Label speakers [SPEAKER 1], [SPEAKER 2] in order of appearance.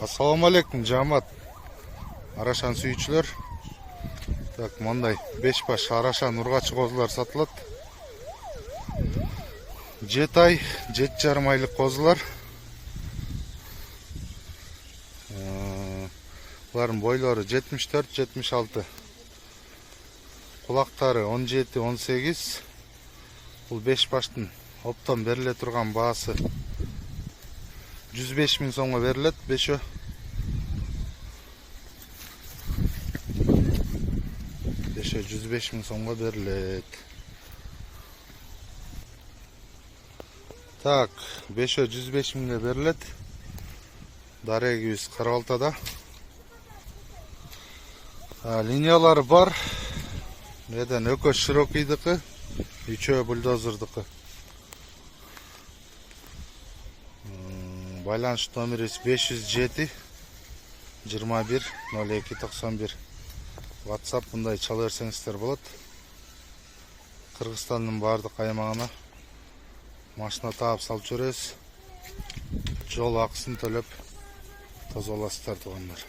[SPEAKER 1] Assalamu alaikum жамат. Арашан сүйүүчүлөр. Так, мындай 5 баш арашан ургачы козулар сатылат. 7 ай, 7,5 айлык козулар. Булардын бойлору 74-76. Кулактары 17-18. Бул 5 баштын оптон бериле турган баасы 105 000 сомго берилет. 5 105 000 сомго берилет. Так, 5 105 000 берилет. Дарегибиз Карабалтада. Линиялары бар. Неден өкө широкийдики, үчөө бульдозердики. Байланыш номерибиз 507 21 02 91. WhatsApp мындай чала берсеңиздер болот. Кыргызстандын бардык аймагына машина таап салып жүрөбүз. Жол акысын төлөп тозолосуздар туугандар.